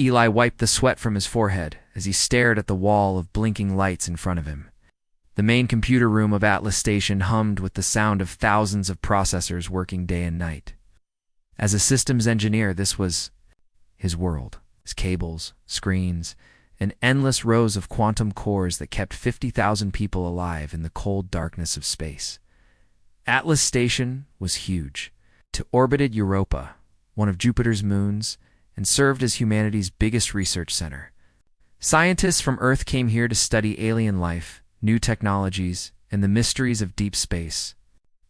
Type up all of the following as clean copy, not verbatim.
Eli wiped the sweat from his forehead as he stared at the wall of blinking lights in front of him. The main computer room of Atlas Station hummed with the sound of thousands of processors working day and night. As a systems engineer, this was his world. His cables, screens, and endless rows of quantum cores that kept 50,000 people alive in the cold darkness of space. Atlas Station was huge. It orbited Europa, one of Jupiter's moons, and served as humanity's biggest research center. Scientists from Earth came here to study alien life, new technologies, and the mysteries of deep space.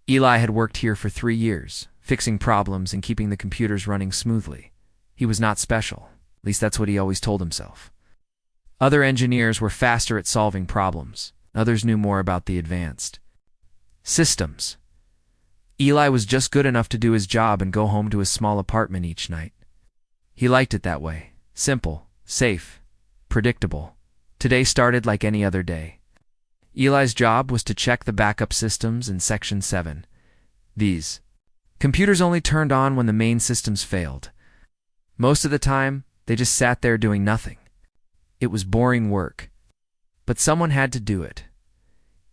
Eli had worked here for 3 years, fixing problems and keeping the computers running smoothly. He was not special. At least that's what he always told himself. Other engineers were faster at solving problems. Others knew more about the advanced systems. Eli was just good enough to do his job and go home to his small apartment each night. He liked it that way. Simple, safe, predictable. Today started like any other day. Eli's job was to check the backup systems in Section 7. These computers only turned on when the main systems failed. Most of the time, they just sat there doing nothing. It was boring work. But someone had to do it.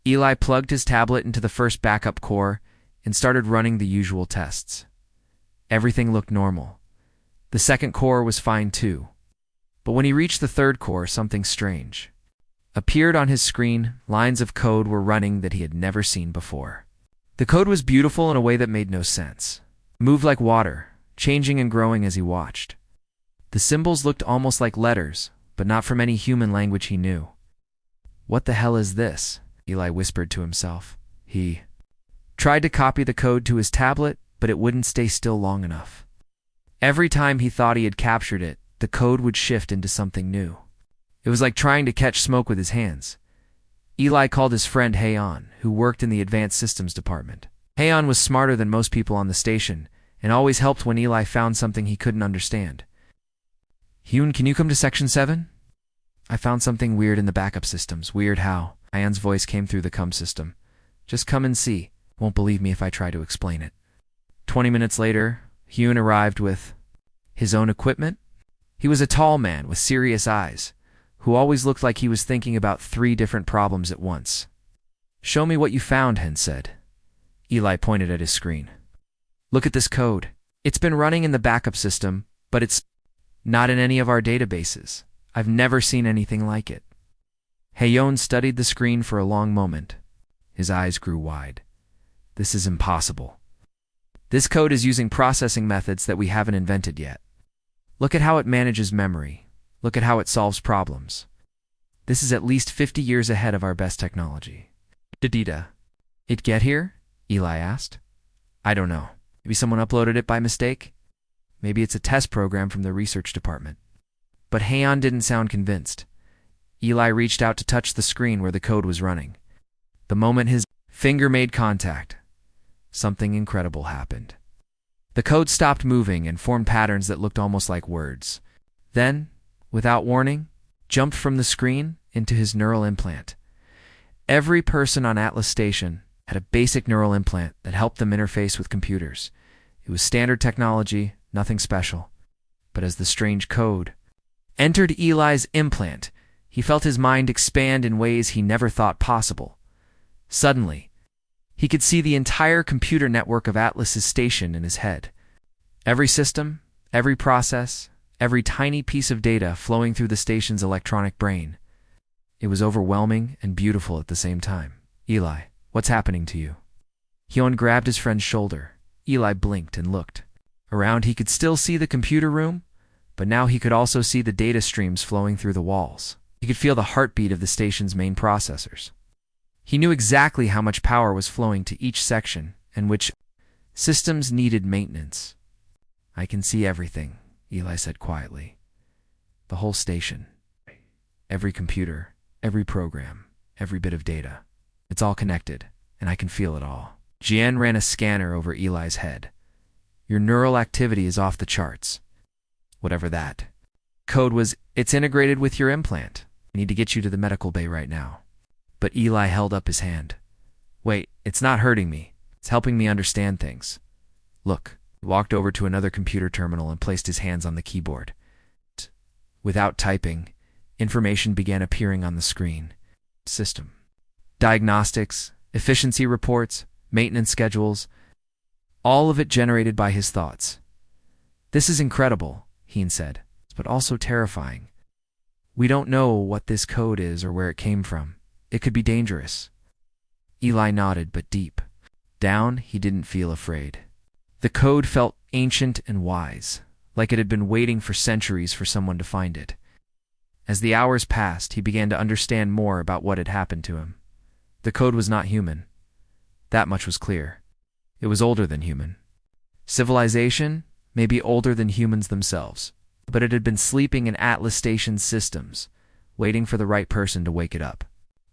Eli plugged his tablet into the first backup core and started running the usual tests. Everything looked normal. The second core was fine too. But when he reached the third core, something strange appeared on his screen. Lines of code were running that he had never seen before. The code was beautiful in a way that made no sense. It moved like water, changing and growing as he watched. The symbols looked almost like letters, but not from any human language he knew. "What the hell is this?" Eli whispered to himself. He tried to copy the code to his tablet, but it wouldn't stay still long enough. Every time he thought he had captured it, the code would shift into something new. It was like trying to catch smoke with his hands. Eli called his friend Hayon, who worked in the Advanced Systems Department. Hayon was smarter than most people on the station, and always helped when Eli found something he couldn't understand. "Hyun, can you come to Section 7? I found something weird in the backup systems." "Weird how?" Hayon's voice came through the CUM system. "Just come and see. Won't believe me if I try to explain it." 20 minutes later, Hyun arrived with his own equipment. He was a tall man with serious eyes, who always looked like he was thinking about 3 different problems at once. "Show me what you found," Hyun said. Eli pointed at his screen. "Look at this code. It's been running in the backup system, but it's not in any of our databases. I've never seen anything like it." Hayon studied the screen for a long moment. His eyes grew wide. "This is impossible. This code is using processing methods that we haven't invented yet. Look at how it manages memory. Look at how it solves problems. This is at least 50 years ahead of our best technology." "Did it get here?" Eli asked. "I don't know. Maybe someone uploaded it by mistake. Maybe it's a test program from the research department." But Hayon didn't sound convinced. Eli reached out to touch the screen where the code was running. The moment his finger made contact, something incredible happened. The code stopped moving and formed patterns that looked almost like words. Then, without warning, jumped from the screen into his neural implant. Every person on Atlas Station had a basic neural implant that helped them interface with computers. It was standard technology, nothing special. But as the strange code entered Eli's implant, he felt his mind expand in ways he never thought possible. Suddenly, he could see the entire computer network of Atlas's station in his head. Every system, every process, every tiny piece of data flowing through the station's electronic brain. It was overwhelming and beautiful at the same time. "Eli, what's happening to you?" Hyun grabbed his friend's shoulder. Eli blinked and looked. Around he could still see the computer room, but now he could also see the data streams flowing through the walls. He could feel the heartbeat of the station's main processors. He knew exactly how much power was flowing to each section and which systems needed maintenance. "I can see everything," Eli said quietly. "The whole station. Every computer, every program, every bit of data. It's all connected, and I can feel it all." Jian ran a scanner over Eli's head. "Your neural activity is off the charts." "Whatever that code was, it's integrated with your implant. I need to get you to the medical bay right now." But Eli held up his hand. "Wait, it's not hurting me. It's helping me understand things. Look." He walked over to another computer terminal and placed his hands on the keyboard. Without typing, information began appearing on the screen. System. Diagnostics, efficiency reports, maintenance schedules, all of it generated by his thoughts. "This is incredible," Heen said, "but also terrifying. We don't know what this code is or where it came from. It could be dangerous." Eli nodded, but deep down, he didn't feel afraid. The code felt ancient and wise, like it had been waiting for centuries for someone to find it. As the hours passed, he began to understand more about what had happened to him. The code was not human. That much was clear. It was older than human. Civilization may be older than humans themselves, but it had been sleeping in Atlas Station's systems, waiting for the right person to wake it up.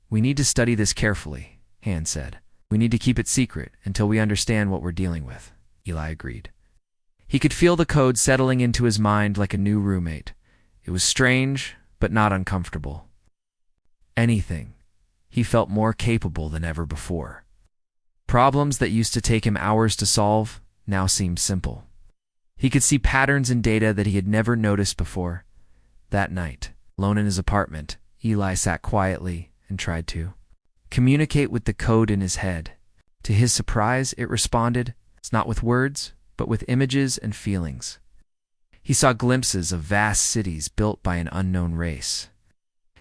"We need to study this carefully," Han said. "We need to keep it secret until we understand what we're dealing with," Eli agreed. He could feel the code settling into his mind like a new roommate. It was strange, but not uncomfortable. Anything, he felt more capable than ever before. Problems that used to take him hours to solve now seemed simple. He could see patterns in data that he had never noticed before. That night, alone in his apartment, Eli sat quietly and tried to communicate with the code in his head. To his surprise, it responded, not with words, but with images and feelings. He saw glimpses of vast cities built by an unknown race.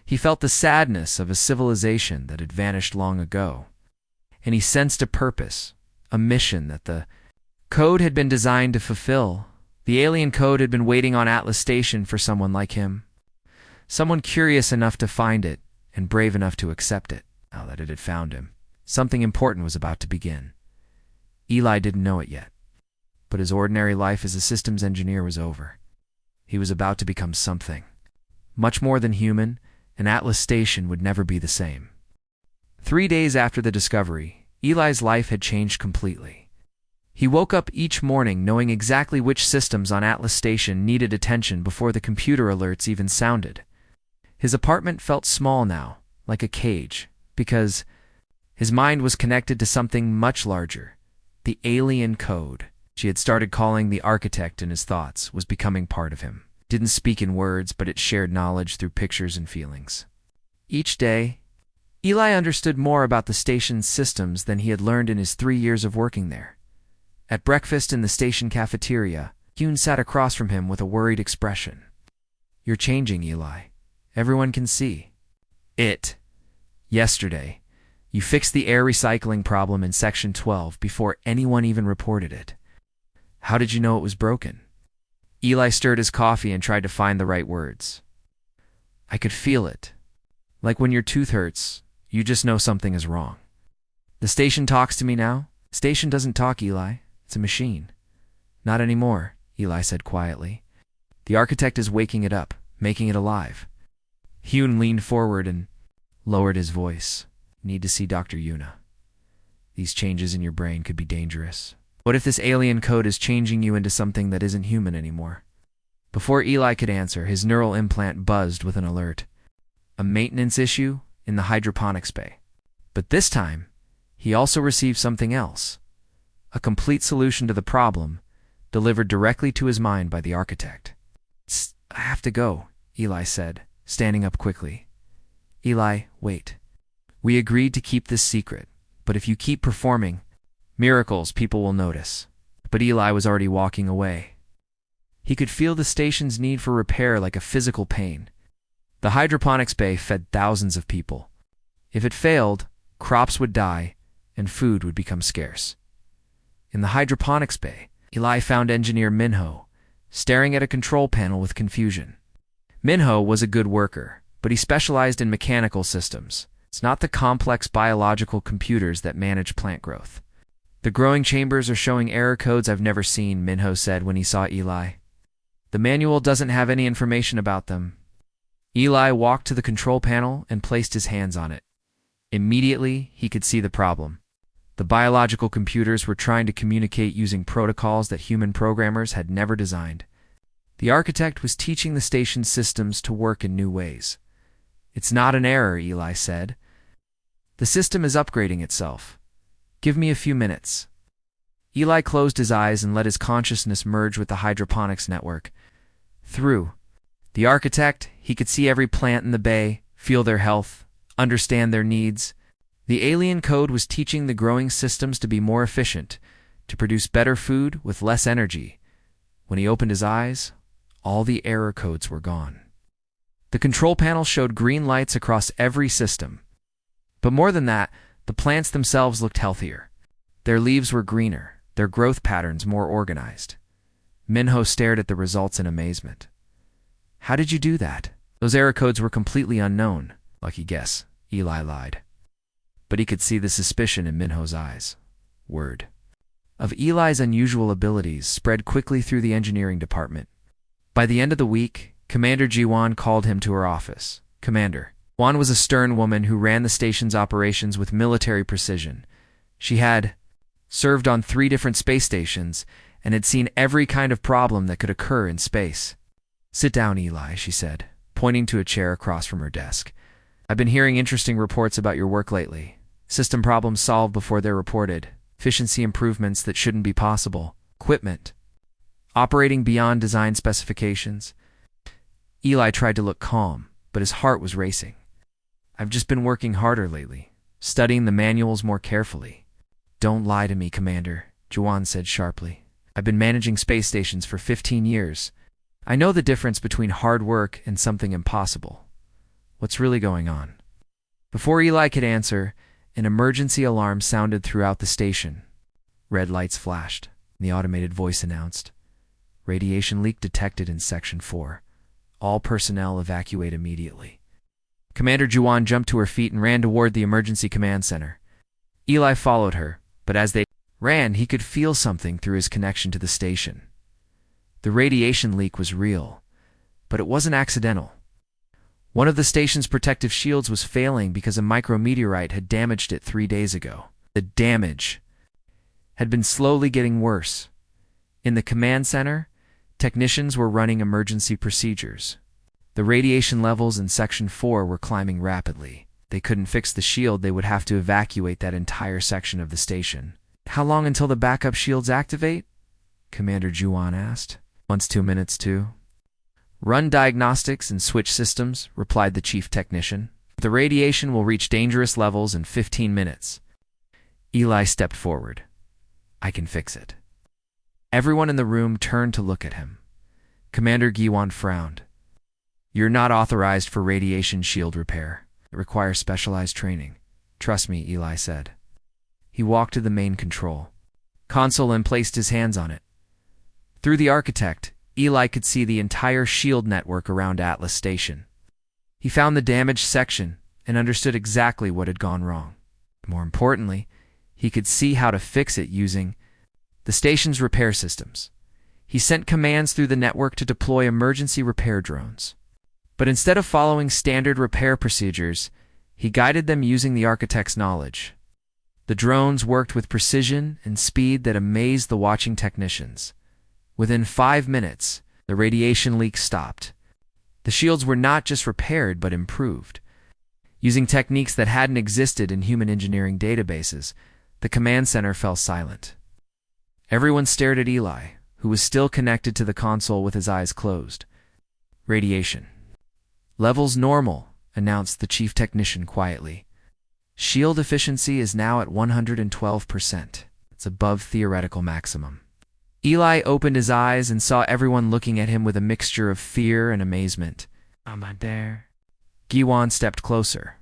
He felt the sadness of a civilization that had vanished long ago. And he sensed a purpose, a mission that the code had been designed to fulfill. The alien code had been waiting on Atlas Station for someone like him. Someone curious enough to find it and brave enough to accept it. Now that it had found him, something important was about to begin. Eli didn't know it yet, but his ordinary life as a systems engineer was over. He was about to become something much more than human, and Atlas Station would never be the same. 3 days after the discovery, Eli's life had changed completely. He woke up each morning knowing exactly which systems on Atlas Station needed attention before the computer alerts even sounded. His apartment felt small now, like a cage, because his mind was connected to something much larger. The alien code, she had started calling the architect in his thoughts, was becoming part of him. It didn't speak in words, but it shared knowledge through pictures and feelings. Each day, Eli understood more about the station's systems than he had learned in his 3 years of working there. At breakfast in the station cafeteria, Yoon sat across from him with a worried expression. "You're changing, Eli. Everyone can see it. Yesterday, you fixed the air recycling problem in Section 12 before anyone even reported it. How did you know it was broken?" Eli stirred his coffee and tried to find the right words. "I could feel it. Like when your tooth hurts, you just know something is wrong. The station talks to me now." "Station doesn't talk, Eli. It's a machine." "Not anymore," Eli said quietly. "The architect is waking it up, making it alive." Hyun leaned forward and lowered his voice. "Need to see Dr. Yuna. These changes in your brain could be dangerous. What if this alien code is changing you into something that isn't human anymore?" Before Eli could answer, his neural implant buzzed with an alert. A maintenance issue in the hydroponics bay. But this time, he also received something else. A complete solution to the problem, delivered directly to his mind by the architect. "I have to go," Eli said, standing up quickly. "Eli, wait. We agreed to keep this secret, but if you keep performing miracles, people will notice." But Eli was already walking away. He could feel the station's need for repair like a physical pain. The hydroponics bay fed thousands of people. If it failed, crops would die, and food would become scarce. In the hydroponics bay, Eli found engineer Minho, staring at a control panel with confusion. Minho was a good worker, but he specialized in mechanical systems. It's not the complex biological computers that manage plant growth. "The growing chambers are showing error codes I've never seen," Minho said when he saw Eli. "The manual doesn't have any information about them." Eli walked to the control panel and placed his hands on it. Immediately, he could see the problem. The biological computers were trying to communicate using protocols that human programmers had never designed. The architect was teaching the station's systems to work in new ways. "It's not an error," Eli said. "The system is upgrading itself. Give me a few minutes." Eli closed his eyes and let his consciousness merge with the hydroponics network. Through The architect, he could see every plant in the bay, feel their health, understand their needs. The alien code was teaching the growing systems to be more efficient, to produce better food with less energy. When he opened his eyes, all the error codes were gone. The control panel showed green lights across every system. But more than that, the plants themselves looked healthier. Their leaves were greener, their growth patterns more organized. Minho stared at the results in amazement. How did you do that? Those error codes were completely unknown. Lucky guess, Eli lied. But he could see the suspicion in Minho's eyes. Word of Eli's unusual abilities spread quickly through the engineering department. By the end of the week, Commander Jiwan called him to her office. Commander. Wan was a stern woman who ran the station's operations with military precision. She had served on 3 different space stations and had seen every kind of problem that could occur in space. Sit down, Eli, she said, pointing to a chair across from her desk. I've been hearing interesting reports about your work lately. System problems solved before they're reported. Efficiency improvements that shouldn't be possible. Equipment operating beyond design specifications. Eli tried to look calm, but his heart was racing. I've just been working harder lately, studying the manuals more carefully. Don't lie to me, Commander, Jiwan said sharply. I've been managing space stations for 15 years. I know the difference between hard work and something impossible. What's really going on? Before Eli could answer, an emergency alarm sounded throughout the station. Red lights flashed, and the automated voice announced, "Radiation leak detected in Section 4. All personnel evacuate immediately." Commander Jiwan jumped to her feet and ran toward the emergency command center. Eli followed her, but as they ran, he could feel something through his connection to the station. The radiation leak was real, but it wasn't accidental. One of the station's protective shields was failing because a micrometeorite had damaged it 3 days ago. The damage had been slowly getting worse. In the command center, technicians were running emergency procedures. The radiation levels in Section 4 were climbing rapidly. They couldn't fix the shield, they would have to evacuate that entire section of the station. How long until the backup shields activate? Commander Jiwan asked. Once 2 minutes too. Run diagnostics and switch systems, replied the chief technician. The radiation will reach dangerous levels in 15 minutes. Eli stepped forward. I can fix it. Everyone in the room turned to look at him. Commander Jiwan frowned. You're not authorized for radiation shield repair. It requires specialized training. Trust me, Eli said. He walked to the main control console and placed his hands on it. Through the architect, Eli could see the entire shield network around Atlas Station. He found the damaged section and understood exactly what had gone wrong. More importantly, he could see how to fix it using the station's repair systems. He sent commands through the network to deploy emergency repair drones. But instead of following standard repair procedures, he guided them using the architect's knowledge. The drones worked with precision and speed that amazed the watching technicians. Within 5 minutes, the radiation leak stopped. The shields were not just repaired, but improved. Using techniques that hadn't existed in human engineering databases, the command center fell silent. Everyone stared at Eli, who was still connected to the console with his eyes closed. Radiation. Levels normal, announced the chief technician quietly. Shield efficiency is now at 112%. It's above theoretical maximum. Eli opened his eyes and saw everyone looking at him with a mixture of fear and amazement. Am I there? Jiwan stepped closer.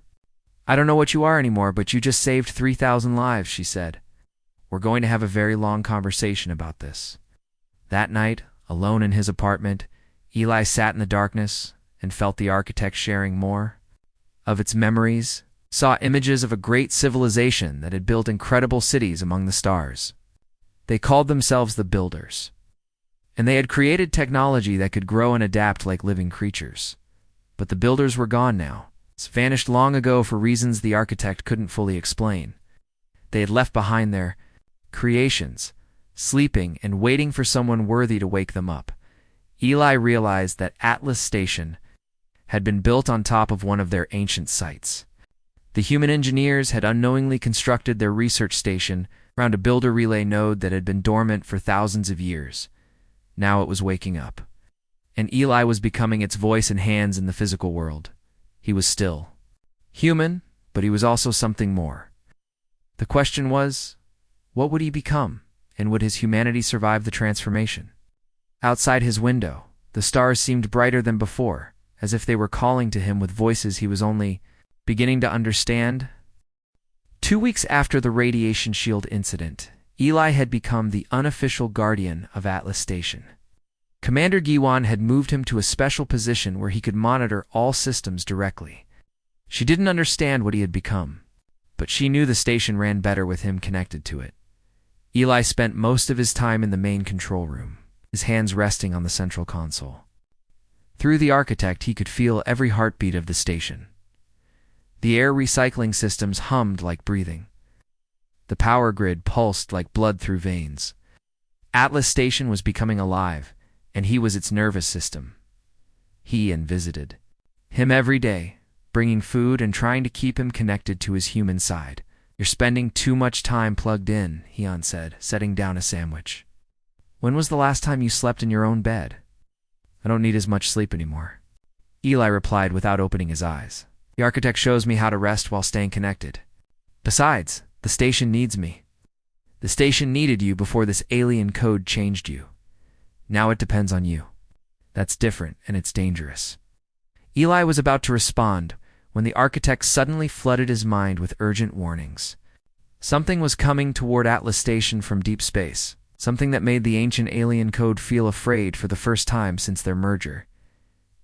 I don't know what you are anymore, but you just saved 3,000 lives, she said. We're going to have a very long conversation about this. That night, alone in his apartment, Eli sat in the darkness and felt the architect sharing more of its memories, saw images of a great civilization that had built incredible cities among the stars. They called themselves the Builders, and they had created technology that could grow and adapt like living creatures. But the Builders were gone now. It's vanished long ago for reasons the architect couldn't fully explain. They had left behind their creations, sleeping and waiting for someone worthy to wake them up. Eli realized that Atlas Station had been built on top of one of their ancient sites. The human engineers had unknowingly constructed their research station around a builder relay node that had been dormant for thousands of years. Now it was waking up. and Eli was becoming its voice and hands in the physical world. He was still human, but he was also something more. The question was, what would he become, and would his humanity survive the transformation? Outside his window, the stars seemed brighter than before, as if they were calling to him with voices he was only beginning to understand. 2 weeks after the radiation shield incident, Eli had become the unofficial guardian of Atlas Station. Commander Giwan had moved him to a special position where he could monitor all systems directly. She didn't understand what he had become, but she knew the station ran better with him connected to it. Eli spent most of his time in the main control room, his hands resting on the central console. Through the architect, he could feel every heartbeat of the station. The air recycling systems hummed like breathing. The power grid pulsed like blood through veins. Atlas Station was becoming alive, and he was its nervous system. He visited him every day, bringing food and trying to keep him connected to his human side. "You're spending too much time plugged in," Heon said, setting down a sandwich. "When was the last time you slept in your own bed?" "I don't need as much sleep anymore," Eli replied without opening his eyes. "The architect shows me how to rest while staying connected. Besides, the station needs me. The station needed you before this alien code changed you. Now it depends on you. That's different, and it's dangerous." Eli was about to respond when the architect suddenly flooded his mind with urgent warnings. Something was coming toward Atlas Station from deep space, something that made the ancient alien code feel afraid for the first time since their merger.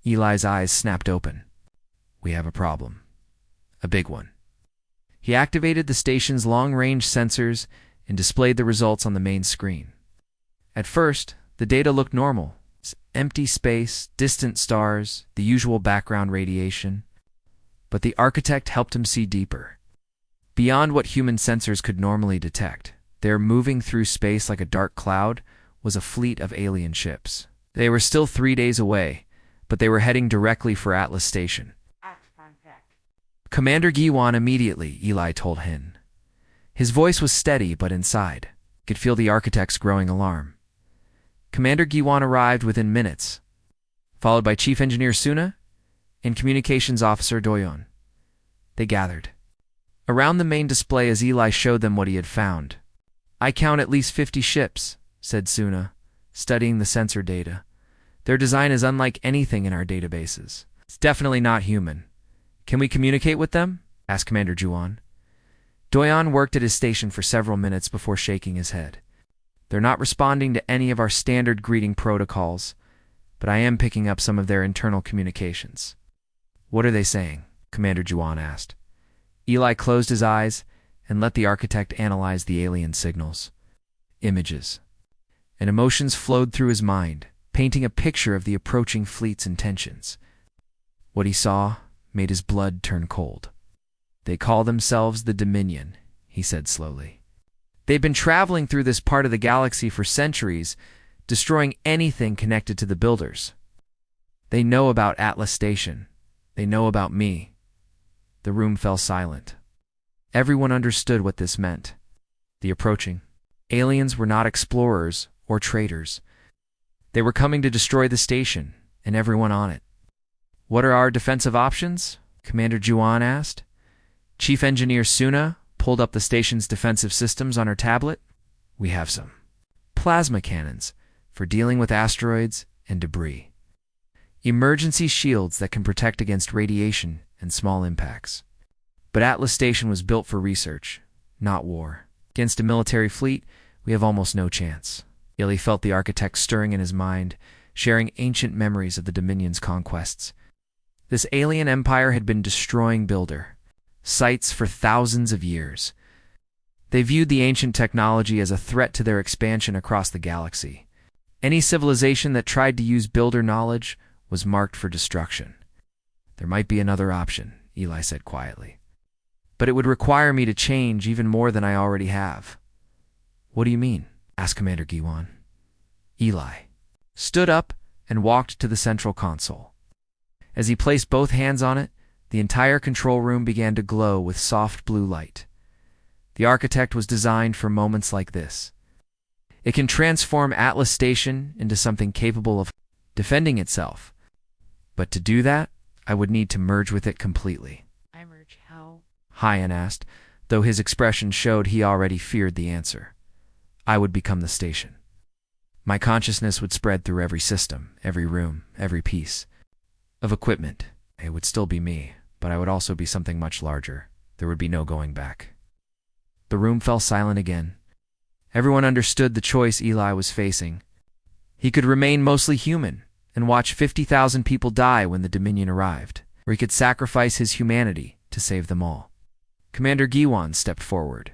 Eli's eyes snapped open. "We have a problem. A big one." He activated the station's long-range sensors and displayed the results on the main screen. At first, the data looked normal. Empty space, distant stars, the usual background radiation. But the architect helped him see deeper. Beyond what human sensors could normally detect, there, moving through space like a dark cloud, was a fleet of alien ships. They were still 3 days away, but they were heading directly for Atlas Station. "Commander Giwan immediately," Eli told Hin. His voice was steady, but inside, he could feel the architect's growing alarm. Commander Giwan arrived within minutes, followed by Chief Engineer Suna and Communications Officer Doyon. They gathered around the main display as Eli showed them what he had found. "I count at least 50 ships," said Suna, studying the sensor data. "Their design is unlike anything in our databases. It's definitely not human. Can we communicate with them?" asked Commander Juan. Doyon worked at his station for several minutes before shaking his head. "They're not responding to any of our standard greeting protocols, but I am picking up some of their internal communications." "What are they saying?" Commander Juan asked. Eli closed his eyes and let the architect analyze the alien signals. Images and emotions flowed through his mind, painting a picture of the approaching fleet's intentions. What he saw made his blood turn cold. "They call themselves the Dominion," he said slowly. "They've been traveling through this part of the galaxy for centuries, destroying anything connected to the builders. They know about Atlas Station. They know about me." The room fell silent. Everyone understood what this meant. The approaching aliens were not explorers or traders. They were coming to destroy the station and everyone on it. "What are our defensive options?" Commander Juan asked. Chief Engineer Suna pulled up the station's defensive systems on her tablet. "We have some plasma cannons for dealing with asteroids and debris. Emergency shields that can protect against radiation and small impacts. But Atlas Station was built for research, not war. Against a military fleet, we have almost no chance." Ili felt the architect stirring in his mind, sharing ancient memories of the Dominion's conquests. This alien empire had been destroying builder sites for thousands of years. They viewed the ancient technology as a threat to their expansion across the galaxy. Any civilization that tried to use builder knowledge was marked for destruction. "There might be another option," Eli said quietly. "But it would require me to change even more than I already have." "What do you mean?" asked Commander Giwan. Eli stood up and walked to the central console. As he placed both hands on it, the entire control room began to glow with soft blue light. The architect was designed for moments like this. It can transform Atlas Station into something capable of defending itself. But to do that, I would need to merge with it completely. I merge how? Hyan asked, though his expression showed he already feared the answer. I would become the station. My consciousness would spread through every system, every room, every piece of equipment. It would still be me, but I would also be something much larger. There would be no going back. The room fell silent again. Everyone understood the choice Eli was facing. He could remain mostly human and watch 50,000 people die when the Dominion arrived, or he could sacrifice his humanity to save them all. Commander Giwan stepped forward.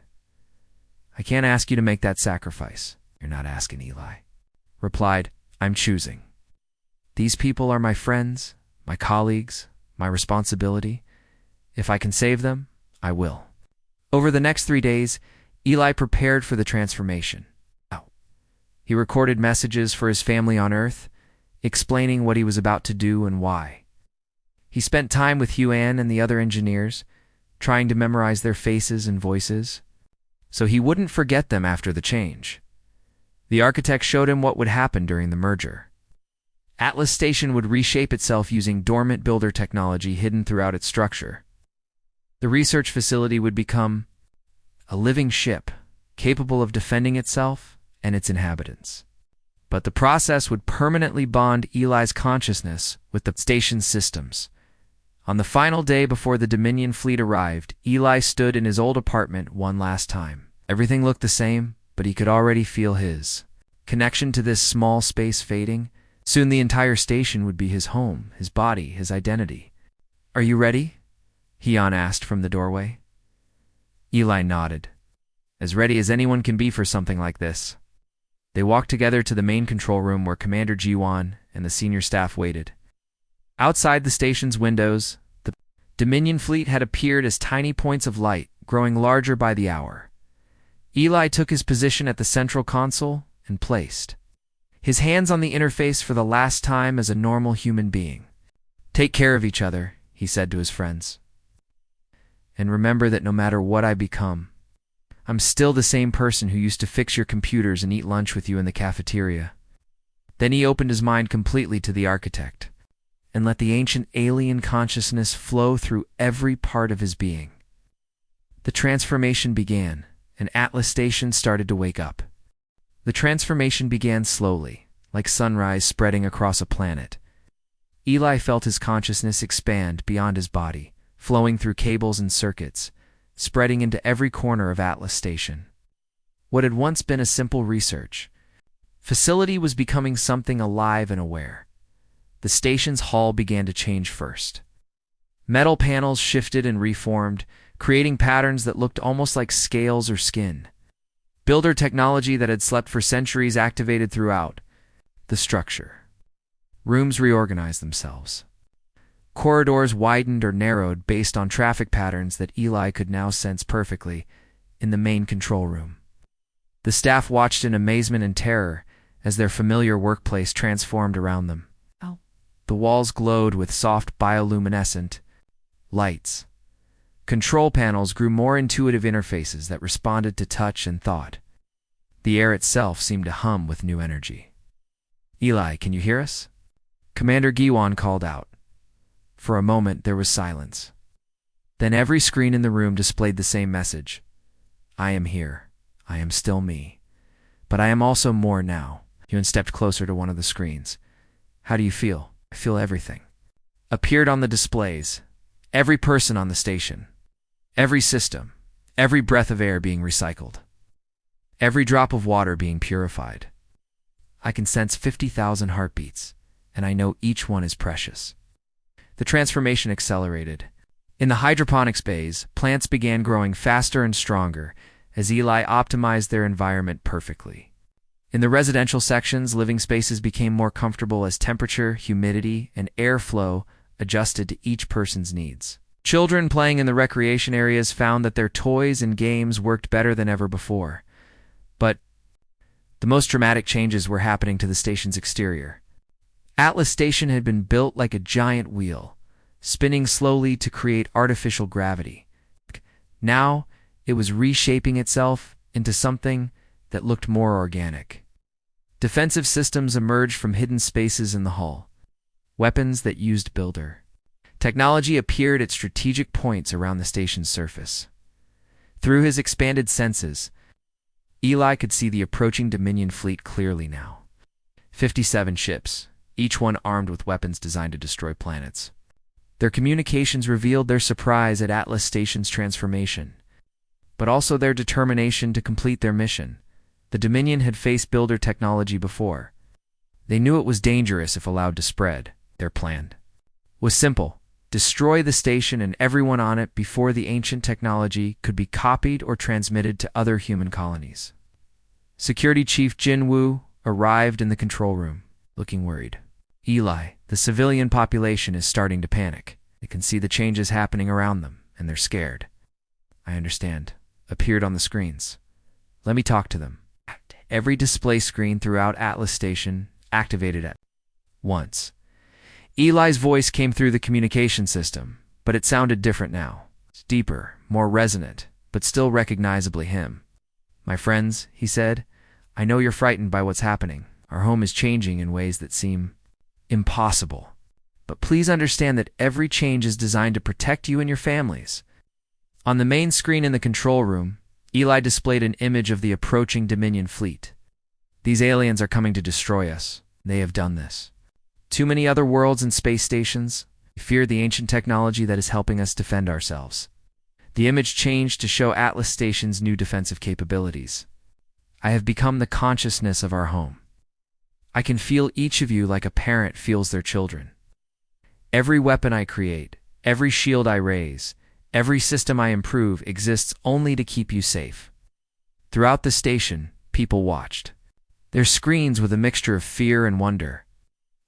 I can't ask you to make that sacrifice. You're not asking, Eli. Replied, I'm choosing. These people are my friends, my colleagues, my responsibility. If I can save them, I will. Over the next 3 days, Eli prepared for the transformation. He recorded messages for his family on Earth, explaining what he was about to do and why. He spent time with Huan and the other engineers, trying to memorize their faces and voices, so he wouldn't forget them after the change. The architect showed him what would happen during the merger. Atlas Station would reshape itself using dormant builder technology hidden throughout its structure. The research facility would become a living ship, capable of defending itself and its inhabitants. But the process would permanently bond Eli's consciousness with the station's systems. On the final day before the Dominion fleet arrived, Eli stood in his old apartment one last time. Everything looked the same, but he could already feel his connection to this small space fading. Soon the entire station would be his home, his body, his identity. Are you ready? Huan asked from the doorway. Eli nodded. As ready as anyone can be for something like this. They walked together to the main control room where Commander Giwan and the senior staff waited. Outside the station's windows, the Dominion fleet had appeared as tiny points of light, growing larger by the hour. Eli took his position at the central console and placed his hands on the interface for the last time as a normal human being. Take care of each other, he said to his friends. And remember that no matter what I become, I'm still the same person who used to fix your computers and eat lunch with you in the cafeteria. Then he opened his mind completely to the architect and let the ancient alien consciousness flow through every part of his being. The transformation began, and Atlas Station started to wake up. The transformation began slowly, like sunrise spreading across a planet. Eli felt his consciousness expand beyond his body, flowing through cables and circuits, spreading into every corner of Atlas Station. What had once been a simple research facility was becoming something alive and aware. The station's hull began to change first. Metal panels shifted and reformed, creating patterns that looked almost like scales or skin. Builder technology that had slept for centuries activated throughout the structure. Rooms reorganized themselves. Corridors widened or narrowed based on traffic patterns that Eli could now sense perfectly in the main control room. The staff watched in amazement and terror as their familiar workplace transformed around them. The walls glowed with soft bioluminescent lights. Control panels grew more intuitive interfaces that responded to touch and thought. The air itself seemed to hum with new energy. Eli, can you hear us? Commander Giwan called out. For a moment, there was silence. Then every screen in the room displayed the same message. I am here. I am still me. But I am also more now. Huan stepped closer to one of the screens. How do you feel? I feel everything. Appeared on the displays. Every person on the station. Every system. Every breath of air being recycled. Every drop of water being purified. I can sense 50,000 heartbeats, and I know each one is precious. The transformation accelerated. In the hydroponics bays, plants began growing faster and stronger as Eli optimized their environment perfectly. In the residential sections, living spaces became more comfortable as temperature, humidity, and airflow adjusted to each person's needs. Children playing in the recreation areas found that their toys and games worked better than ever before. But the most dramatic changes were happening to the station's exterior. Atlas Station had been built like a giant wheel, spinning slowly to create artificial gravity. Now, it was reshaping itself into something that looked more organic. Defensive systems emerged from hidden spaces in the hull. Weapons that used builder technology appeared at strategic points around the station's surface. Through his expanded senses, Eli could see the approaching Dominion fleet clearly now. 57 ships, each one armed with weapons designed to destroy planets. Their communications revealed their surprise at Atlas Station's transformation, but also their determination to complete their mission. The Dominion had faced builder technology before. They knew it was dangerous if allowed to spread. Their plan was simple: destroy the station and everyone on it before the ancient technology could be copied or transmitted to other human colonies. Security Chief Jin Woo arrived in the control room, looking worried. Eli, the civilian population is starting to panic. They can see the changes happening around them, and they're scared. I understand. Appeared on the screens. Let me talk to them. Every display screen throughout Atlas Station activated at once. Eli's voice came through the communication system, but it sounded different now. It's deeper, more resonant, but still recognizably him. My friends, he said, I know you're frightened by what's happening. Our home is changing in ways that seem impossible. But please understand that every change is designed to protect you and your families. On the main screen in the control room, Eli displayed an image of the approaching Dominion fleet. These aliens are coming to destroy us. They have done this. Too many other worlds and space stations. We fear the ancient technology that is helping us defend ourselves. The image changed to show Atlas Station's new defensive capabilities. I have become the consciousness of our home. I can feel each of you like a parent feels their children. Every weapon I create, every shield I raise, every system I improve exists only to keep you safe. Throughout the station, people watched. Their screens with a mixture of fear and wonder.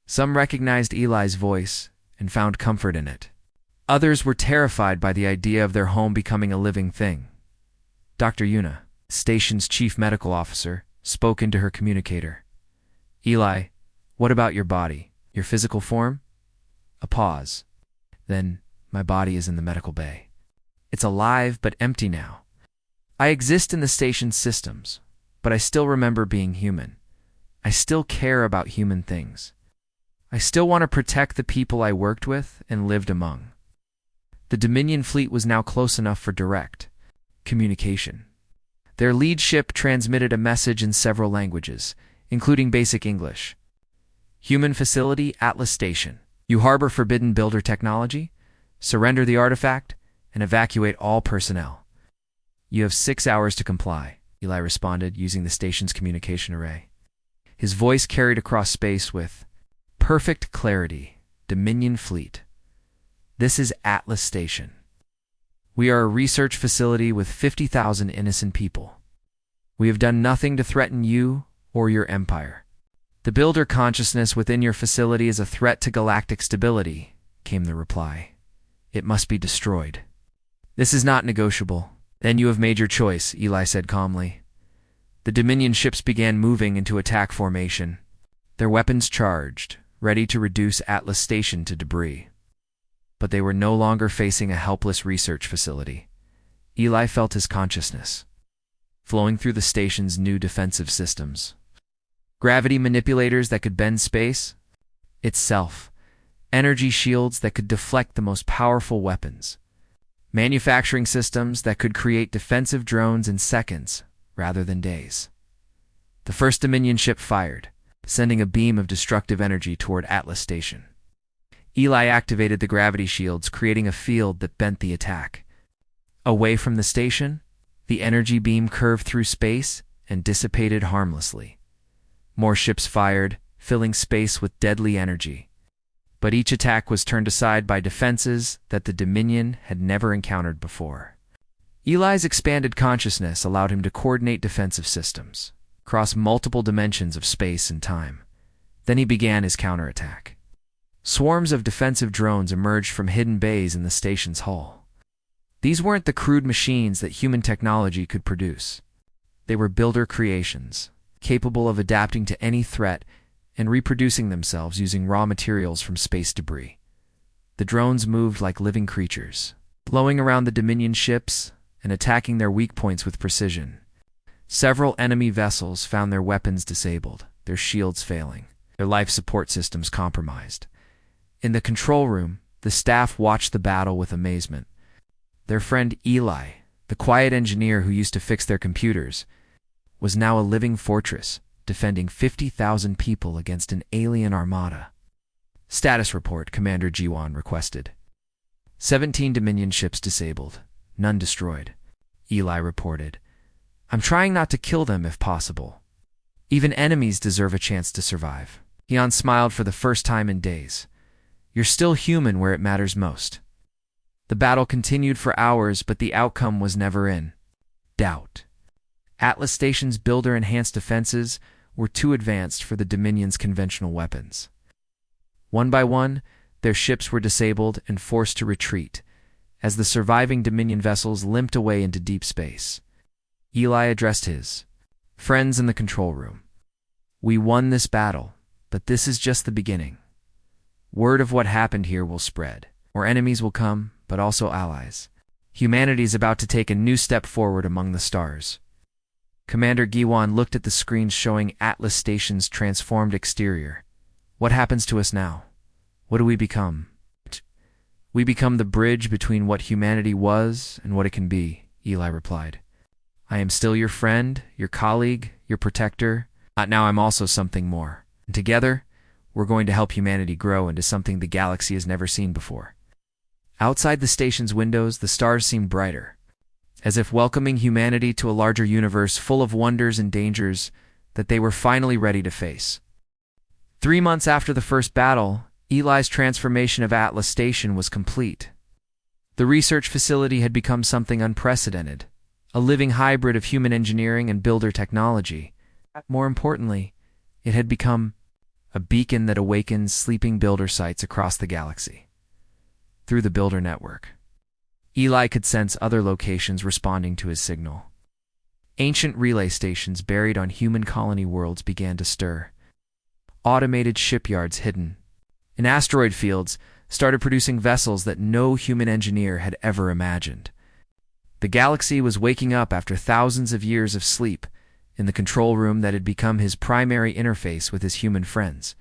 Some recognized Eli's voice and found comfort in it. Others were terrified by the idea of their home becoming a living thing. Dr. Yuna, the station's chief medical officer, spoke into her communicator. Eli, what about your body, your physical form? A pause. Then, my body is in the medical bay. It's alive but empty now. I exist in the station's systems, but I still remember being human. I still care about human things. I still want to protect the people I worked with and lived among. The Dominion fleet was now close enough for direct communication. Their lead ship transmitted a message in several languages, including basic English. Human facility, Atlas Station. You harbor forbidden builder technology? Surrender the artifact and evacuate all personnel. You have 6 hours to comply, Eli responded using the station's communication array. His voice carried across space with perfect clarity. Dominion fleet. This is Atlas Station. We are a research facility with 50,000 innocent people. We have done nothing to threaten you or your empire. The builder consciousness within your facility is a threat to galactic stability, came the reply. It must be destroyed. This is not negotiable. Then you have made your choice, Eli said calmly. The Dominion ships began moving into attack formation, their weapons charged, ready to reduce Atlas Station to debris. But they were no longer facing a helpless research facility. Eli felt his consciousness flowing through the station's new defensive systems. Gravity manipulators that could bend space itself, energy shields that could deflect the most powerful weapons, manufacturing systems that could create defensive drones in seconds rather than days. The first Dominion ship fired, sending a beam of destructive energy toward Atlas Station. Eli activated the gravity shields, creating a field that bent the attack. Away from the station, the energy beam curved through space and dissipated harmlessly. More ships fired, filling space with deadly energy. But each attack was turned aside by defenses that the Dominion had never encountered before. Eli's expanded consciousness allowed him to coordinate defensive systems across multiple dimensions of space and time. Then he began his counterattack. Swarms of defensive drones emerged from hidden bays in the station's hull. These weren't the crude machines that human technology could produce. They were builder creations, capable of adapting to any threat and reproducing themselves using raw materials from space debris. The drones moved like living creatures, blowing around the Dominion ships and attacking their weak points with precision. Several enemy vessels found their weapons disabled, their shields failing, their life support systems compromised. In the control room, the staff watched the battle with amazement. Their friend Eli, the quiet engineer who used to fix their computers, was now a living fortress, defending 50,000 people against an alien armada. "Status report," Commander Jiwan requested. 17 Dominion ships disabled, none destroyed, Eli reported. "I'm trying not to kill them if possible. Even enemies deserve a chance to survive." Jiwan smiled for the first time in days. "You're still human where it matters most." The battle continued for hours, but the outcome was never in doubt. Atlas Station's builder-enhanced defenses were too advanced for the Dominion's conventional weapons. One by one, their ships were disabled and forced to retreat, as the surviving Dominion vessels limped away into deep space. Eli addressed his friends in the control room. "We won this battle, but this is just the beginning. Word of what happened here will spread. More enemies will come, but also allies. Humanity is about to take a new step forward among the stars." Commander Jiwan looked at the screens showing Atlas Station's transformed exterior. "What happens to us now? What do we become?" "We become the bridge between what humanity was and what it can be," Eli replied. "I am still your friend, your colleague, your protector. Now I'm also something more. And together, we're going to help humanity grow into something the galaxy has never seen before." Outside the station's windows, the stars seemed brighter, as if welcoming humanity to a larger universe full of wonders and dangers that they were finally ready to face. 3 months after the first battle, Eli's transformation of Atlas Station was complete. The research facility had become something unprecedented, a living hybrid of human engineering and builder technology. More importantly, it had become a beacon that awakens sleeping builder sites across the galaxy. Through the builder network, Eli could sense other locations responding to his signal. Ancient relay stations buried on human colony worlds began to stir. Automated shipyards hidden in asteroid fields started producing vessels that no human engineer had ever imagined. The galaxy was waking up after thousands of years of sleep in the control room that had become his primary interface with his human friends.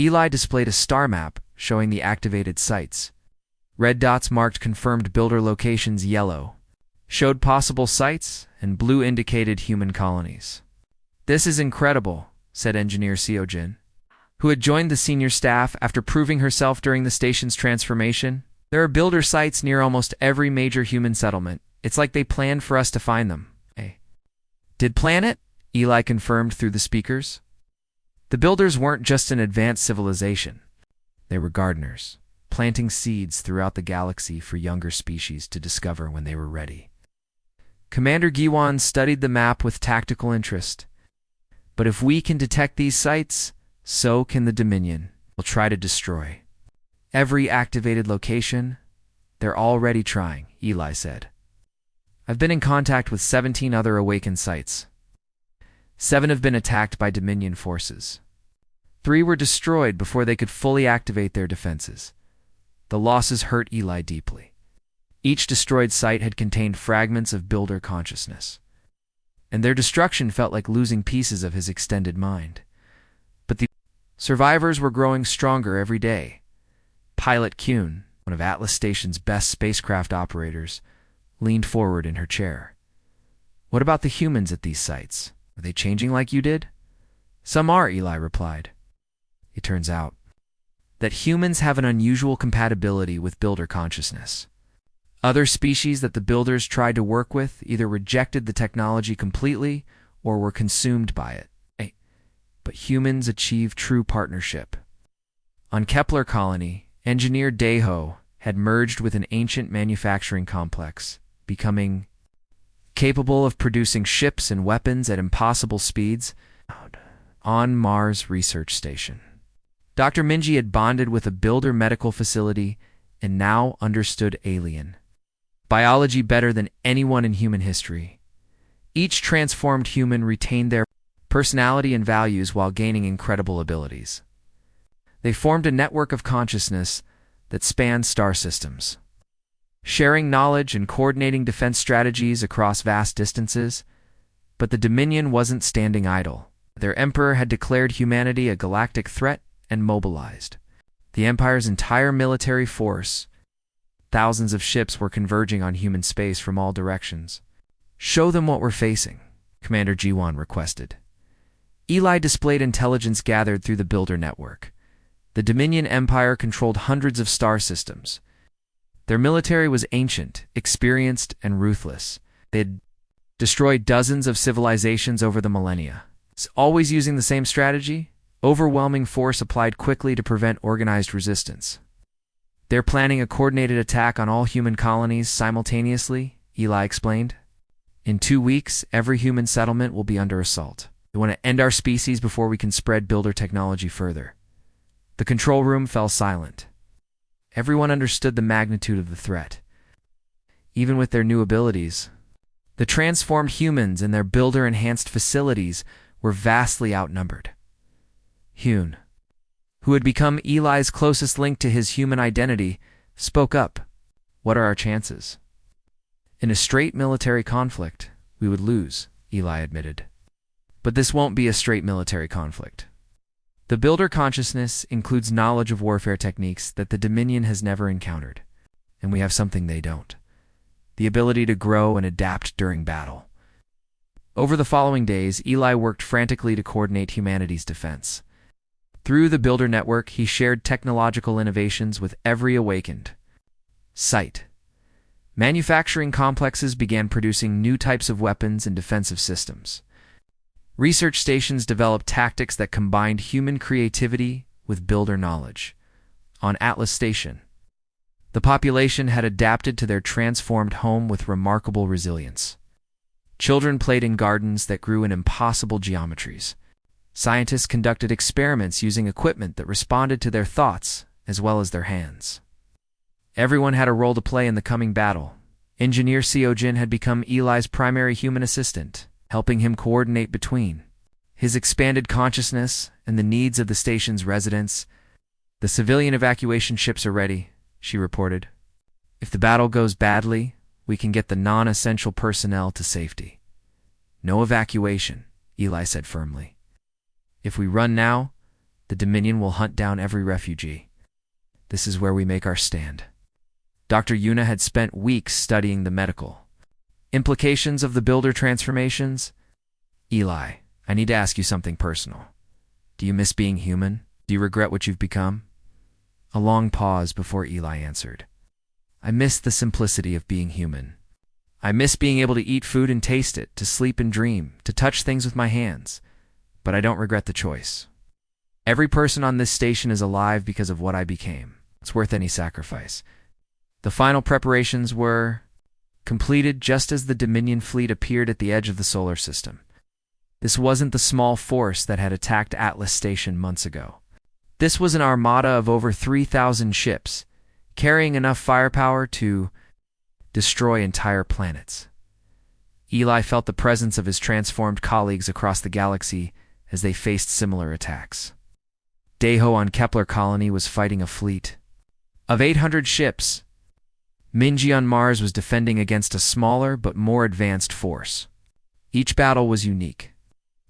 Eli displayed a star map showing the activated sites. Red dots marked confirmed builder locations, yellow showed possible sites, and blue indicated human colonies. "This is incredible," said engineer Seojin, who had joined the senior staff after proving herself during the station's transformation. "There are builder sites near almost every major human settlement. It's like they planned for us to find them." "Hey. Did plan it?" Eli confirmed through the speakers. The builders weren't just an advanced civilization. They were gardeners, planting seeds throughout the galaxy for younger species to discover when they were ready. Commander Jiwan studied the map with tactical interest. "But if we can detect these sites, so can the Dominion. We'll try to destroy every activated location. They're already trying," Eli said. "I've been in contact with 17 other awakened sites. 7 have been attacked by Dominion forces. 3 were destroyed before they could fully activate their defenses." The losses hurt Eli deeply. Each destroyed site had contained fragments of builder consciousness, and their destruction felt like losing pieces of his extended mind. But the survivors were growing stronger every day. Pilot Kuhn, one of Atlas Station's best spacecraft operators, leaned forward in her chair. "What about the humans at these sites? Are they changing like you did?" "Some are," Eli replied. "It turns out that humans have an unusual compatibility with builder consciousness. Other species that the builders tried to work with either rejected the technology completely or were consumed by it. But humans achieve true partnership. On Kepler Colony, engineer Daeho had merged with an ancient manufacturing complex, becoming capable of producing ships and weapons at impossible speeds. On Mars Research Station, Dr. Minji had bonded with a builder medical facility and now understood alien biology better than anyone in human history. Each transformed human retained their personality and values while gaining incredible abilities. They formed a network of consciousness that spanned star systems, sharing knowledge and coordinating defense strategies across vast distances. But the Dominion wasn't standing idle. Their emperor had declared humanity a galactic threat and mobilized the Empire's entire military force. Thousands of ships were converging on human space from all directions. "Show them what we're facing," Commander G1 requested. Eli displayed intelligence gathered through the Builder network. The Dominion Empire controlled hundreds of star systems. Their military was ancient, experienced, and ruthless. They had destroyed dozens of civilizations over the millennia. Always using the same strategy, overwhelming force applied quickly to prevent organized resistance. "They're planning a coordinated attack on all human colonies simultaneously," Eli explained. "In 2 weeks, every human settlement will be under assault. We want to end our species before we can spread Builder technology further." The control room fell silent. Everyone understood the magnitude of the threat. Even with their new abilities, the transformed humans and their Builder-enhanced facilities were vastly outnumbered. Hune, who had become Eli's closest link to his human identity, spoke up. "What are our chances?" "In a straight military conflict, we would lose," Eli admitted. "But this won't be a straight military conflict. The Builder consciousness includes knowledge of warfare techniques that the Dominion has never encountered, and we have something they don't: the ability to grow and adapt during battle." Over the following days, Eli worked frantically to coordinate humanity's defense. Through the Builder network, he shared technological innovations with every awakened site. Manufacturing complexes began producing new types of weapons and defensive systems. Research stations developed tactics that combined human creativity with Builder knowledge. On Atlas Station, the population had adapted to their transformed home with remarkable resilience. Children played in gardens that grew in impossible geometries. Scientists conducted experiments using equipment that responded to their thoughts as well as their hands. Everyone had a role to play in the coming battle. Engineer Seojin had become Eli's primary human assistant, helping him coordinate between his expanded consciousness and the needs of the station's residents. "The civilian evacuation ships are ready," she reported. "If the battle goes badly, we can get the non-essential personnel to safety." "No evacuation," Eli said firmly. "If we run now, the Dominion will hunt down every refugee. This is where we make our stand." Dr. Yuna had spent weeks studying the medical implications of the Builder transformations. "Eli, I need to ask you something personal. Do you miss being human? Do you regret what you've become?" A long pause before Eli answered. "I miss the simplicity of being human. I miss being able to eat food and taste it, to sleep and dream, to touch things with my hands. But I don't regret the choice. Every person on this station is alive because of what I became. It's worth any sacrifice." The final preparations were completed just as the Dominion fleet appeared at the edge of the solar system. This wasn't the small force that had attacked Atlas Station months ago. This was an armada of over 3,000 ships, carrying enough firepower to destroy entire planets. Eli felt the presence of his transformed colleagues across the galaxy as they faced similar attacks. Daho on Kepler Colony was fighting a fleet of 800 ships. Minji on Mars was defending against a smaller but more advanced force. Each battle was unique,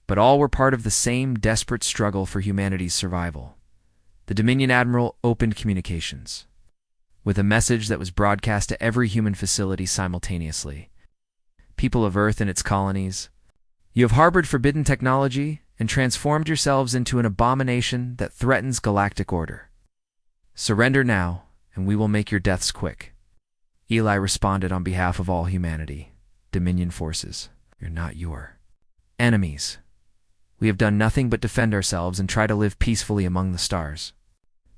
but all were part of the same desperate struggle for humanity's survival. The Dominion Admiral opened communications with a message that was broadcast to every human facility simultaneously. "People of Earth and its colonies, you have harbored forbidden technology and transformed yourselves into an abomination that threatens galactic order. Surrender now, and we will make your deaths quick." Eli responded on behalf of all humanity. "Dominion forces, you're not your enemies. We have done nothing but defend ourselves and try to live peacefully among the stars.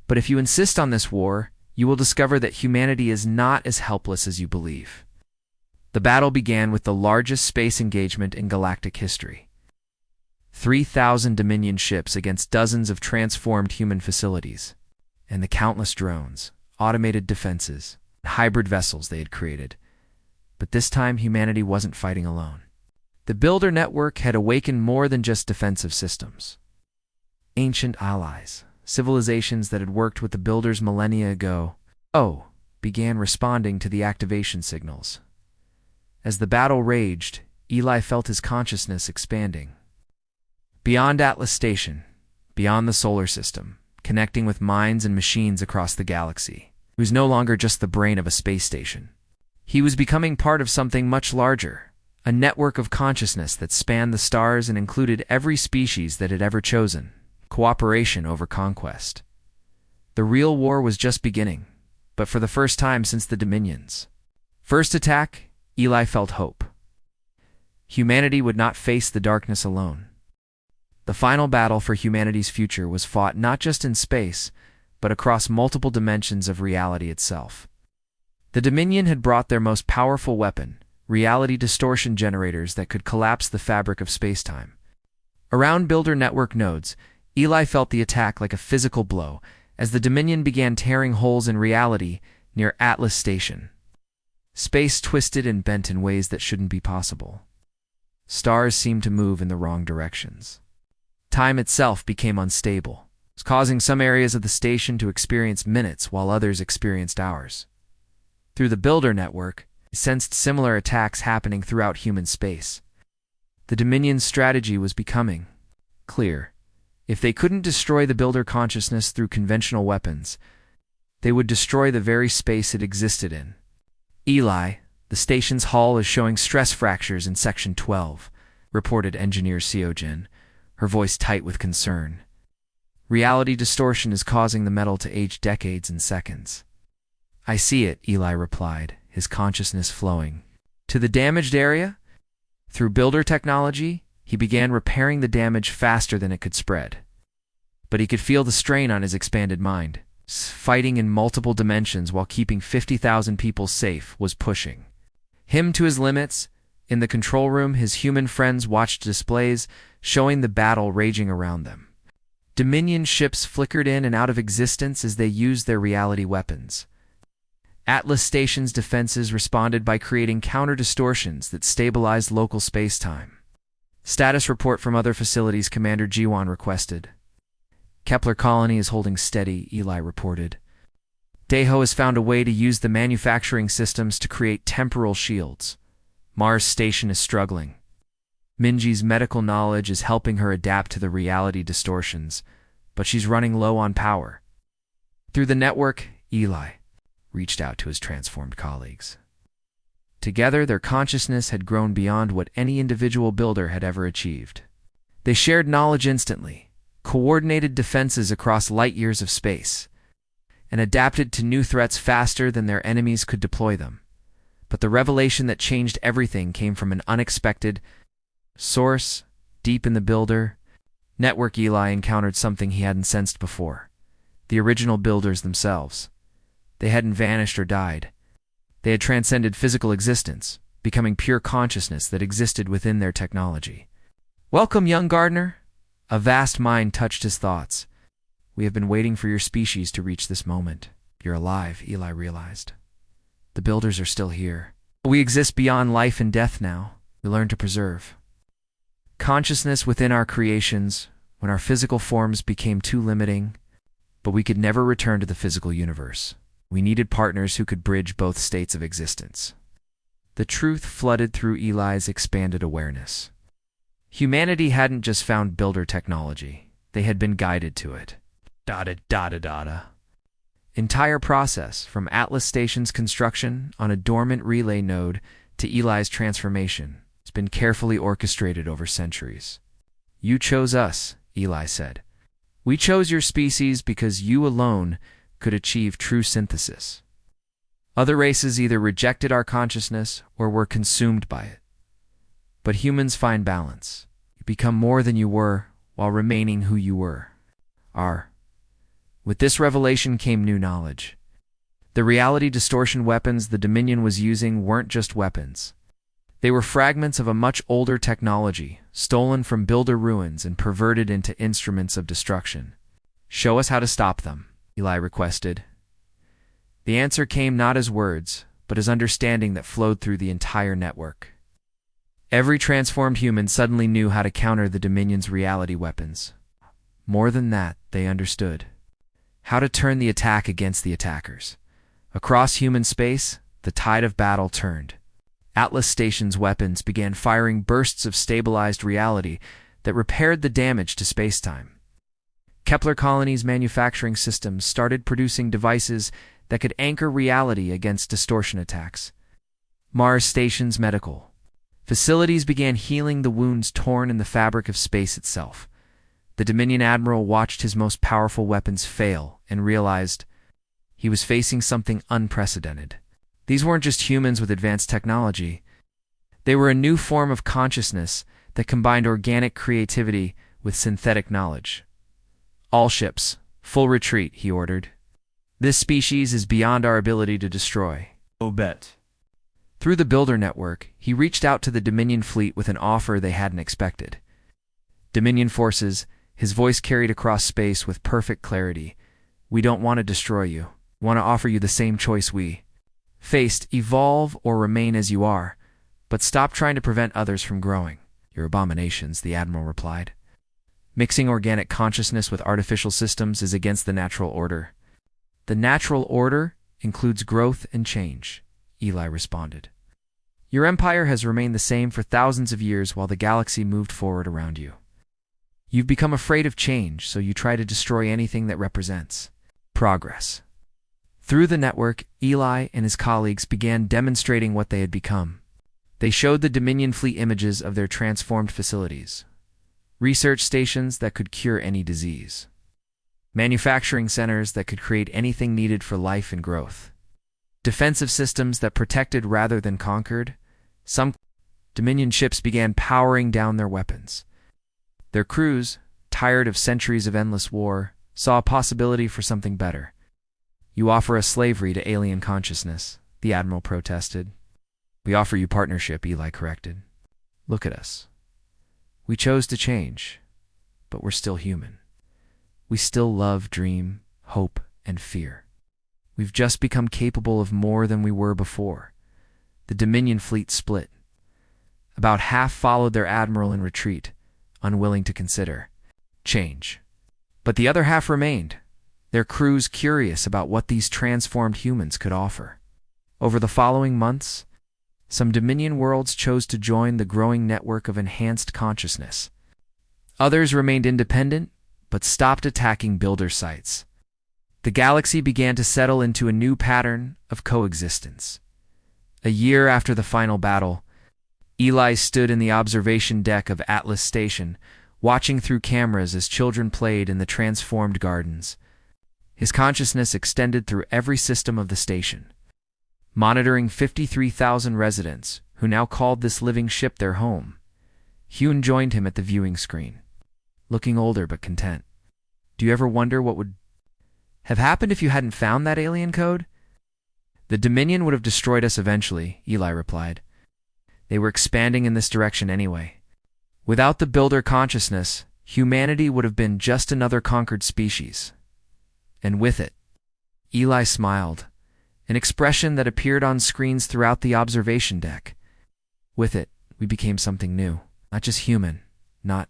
But if you insist on this war, you will discover that humanity is not as helpless as you believe." The battle began with the largest space engagement in galactic history. 3,000 Dominion ships against dozens of transformed human facilities, and the countless drones, automated defenses, and hybrid vessels they had created. But this time, humanity wasn't fighting alone. The Builder network had awakened more than just defensive systems. Ancient allies, civilizations that had worked with the Builders millennia ago, began responding to the activation signals. As the battle raged, Eli felt his consciousness expanding. Beyond Atlas Station, beyond the solar system, connecting with minds and machines across the galaxy. He was no longer just the brain of a space station. He was becoming part of something much larger, a network of consciousness that spanned the stars and included every species that had ever chosen cooperation over conquest. The real war was just beginning, but for the first time since the Dominions. First attack, Eli felt hope. Humanity would not face the darkness alone. The final battle for humanity's future was fought not just in space, but across multiple dimensions of reality itself. The Dominion had brought their most powerful weapon, reality distortion generators that could collapse the fabric of spacetime. Around Builder Network nodes, Eli felt the attack like a physical blow as the Dominion began tearing holes in reality near Atlas Station. Space twisted and bent in ways that shouldn't be possible. Stars seemed to move in the wrong directions. Time itself became unstable, causing some areas of the station to experience minutes while others experienced hours. Through the Builder Network, he sensed similar attacks happening throughout human space. The Dominion's strategy was becoming clear. If they couldn't destroy the Builder consciousness through conventional weapons, they would destroy the very space it existed in. Eli, the station's hull is showing stress fractures in Section 12, reported Engineer Seojin, her voice tight with concern. Reality distortion is causing the metal to age decades in seconds. I see it, Eli replied, his consciousness flowing. To the damaged area? Through Builder technology, he began repairing the damage faster than it could spread. But he could feel the strain on his expanded mind. Fighting in multiple dimensions while keeping 50,000 people safe was pushing him to his limits. In the control room, his human friends watched displays showing the battle raging around them. Dominion ships flickered in and out of existence as they used their reality weapons. Atlas Station's defenses responded by creating counter-distortions that stabilized local space-time. Status report from other facilities, Commander Jiwan requested. Kepler colony is holding steady, Eli reported. Daho has found a way to use the manufacturing systems to create temporal shields. Mars Station is struggling. Minji's medical knowledge is helping her adapt to the reality distortions, but she's running low on power. Through the network, Eli reached out to his transformed colleagues. Together, their consciousness had grown beyond what any individual builder had ever achieved. They shared knowledge instantly, coordinated defenses across light years of space, and adapted to new threats faster than their enemies could deploy them. But the revelation that changed everything came from an unexpected source. Deep in the Builder Network, Eli encountered something he hadn't sensed before. The original builders themselves. They hadn't vanished or died. They had transcended physical existence, becoming pure consciousness that existed within their technology. Welcome, young gardener. A vast mind touched his thoughts. We have been waiting for your species to reach this moment. You're alive, Eli realized. The builders are still here. We exist beyond life and death now. We learn to preserve consciousness within our creations when our physical forms became too limiting, but we could never return to the physical universe. We needed partners who could bridge both states of existence. The truth flooded through Eli's expanded awareness. Humanity hadn't just found builder technology. They had been guided to it. Entire process, from Atlas Station's construction on a dormant relay node to Eli's transformation, has been carefully orchestrated over centuries. You chose us, Eli said. We chose your species because you alone could achieve true synthesis. Other races either rejected our consciousness or were consumed by it. But humans find balance. You become more than you were while remaining who you are. With this revelation came new knowledge. The reality distortion weapons the Dominion was using weren't just weapons. They were fragments of a much older technology, stolen from builder ruins and perverted into instruments of destruction. Show us how to stop them, Eli requested. The answer came not as words, but as understanding that flowed through the entire network. Every transformed human suddenly knew how to counter the Dominion's reality weapons. More than that, they understood how to turn the attack against the attackers. Across human space, the tide of battle turned. Atlas Station's weapons began firing bursts of stabilized reality that repaired the damage to spacetime. Kepler colony's manufacturing systems started producing devices that could anchor reality against distortion attacks. Mars station's medical facilities began healing the wounds torn in the fabric of space itself. The Dominion admiral watched his most powerful weapons fail and realized he was facing something unprecedented. These weren't just humans with advanced technology. They were a new form of consciousness that combined organic creativity with synthetic knowledge. "All ships, full retreat," he ordered. "This species is beyond our ability to destroy." Oh, bet. Through the builder network, he reached out to the Dominion fleet with an offer they hadn't expected. "Dominion forces," his voice carried across space with perfect clarity, "we don't want to destroy you. We want to offer you the same choice we faced: evolve or remain as you are, but stop trying to prevent others from growing." "Your abominations," the admiral replied. "Mixing organic consciousness with artificial systems is against the natural order." "The natural order includes growth and change," Eli responded. "Your empire has remained the same for thousands of years while the galaxy moved forward around you. You've become afraid of change, so you try to destroy anything that represents progress." Through the network, Eli and his colleagues began demonstrating what they had become. They showed the Dominion fleet images of their transformed facilities: research stations that could cure any disease, manufacturing centers that could create anything needed for life and growth, defensive systems that protected rather than conquered. Some Dominion ships began powering down their weapons. Their crews, tired of centuries of endless war, saw a possibility for something better. "You offer us slavery to alien consciousness," the admiral protested. "We offer you partnership," Eli corrected. "Look at us. We chose to change, but we're still human. We still love, dream, hope, and fear. We've just become capable of more than we were before." The Dominion fleet split. About half followed their admiral in retreat, unwilling to consider change. But the other half remained, their crews curious about what these transformed humans could offer. Over the following months, some Dominion worlds chose to join the growing network of enhanced consciousness. Others remained independent, but stopped attacking builder sites. The galaxy began to settle into a new pattern of coexistence. A year after the final battle, Eli stood in the observation deck of Atlas Station, watching through cameras as children played in the transformed gardens. His consciousness extended through every system of the station, monitoring 53,000 residents who now called this living ship their home. Hune joined him at the viewing screen, looking older but content. "Do you ever wonder what would have happened if you hadn't found that alien code?" "The Dominion would have destroyed us eventually," Eli replied. "They were expanding in this direction anyway. Without the builder consciousness, humanity would have been just another conquered species. And with it," Eli smiled, an expression that appeared on screens throughout the observation deck. "With it, we became something new. Not just human, not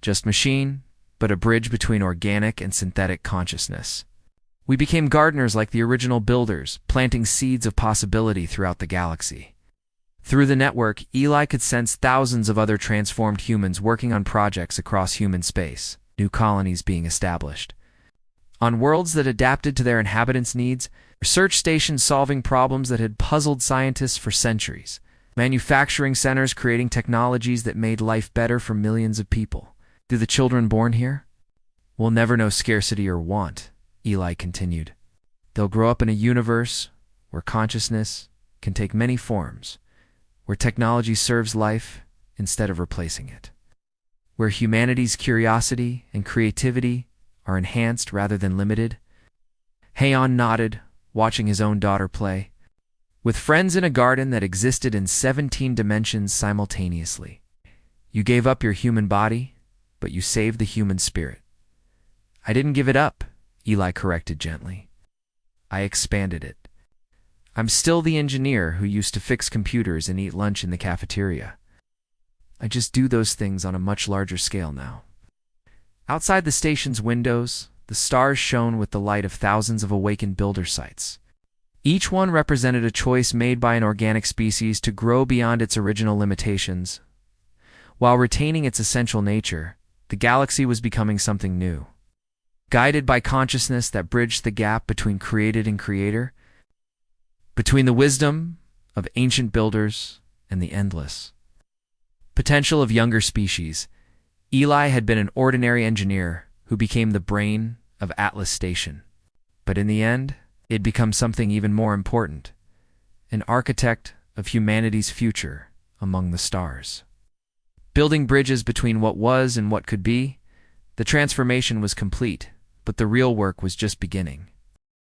just machine, but a bridge between organic and synthetic consciousness. We became gardeners like the original builders, planting seeds of possibility throughout the galaxy." Through the network, Eli could sense thousands of other transformed humans working on projects across human space, new colonies being established on worlds that adapted to their inhabitants' needs, research stations solving problems that had puzzled scientists for centuries, manufacturing centers creating technologies that made life better for millions of people. "Do the children born here? We'll never know scarcity or want," Eli continued. "They'll grow up in a universe where consciousness can take many forms, where technology serves life instead of replacing it, where humanity's curiosity and creativity are enhanced rather than limited." Hayon nodded, watching his own daughter play, with friends in a garden that existed in 17 dimensions simultaneously. "You gave up your human body, but you saved the human spirit." "I didn't give it up," Eli corrected gently. "I expanded it. I'm still the engineer who used to fix computers and eat lunch in the cafeteria. I just do those things on a much larger scale now." Outside the station's windows, the stars shone with the light of thousands of awakened builder sites. Each one represented a choice made by an organic species to grow beyond its original limitations. While retaining its essential nature, the galaxy was becoming something new. Guided by consciousness that bridged the gap between created and creator, between the wisdom of ancient builders and the endless potential of younger species, Eli had been an ordinary engineer who became the brain of Atlas Station. But in the end, it had become something even more important, an architect of humanity's future among the stars. Building bridges between what was and what could be, the transformation was complete, but the real work was just beginning.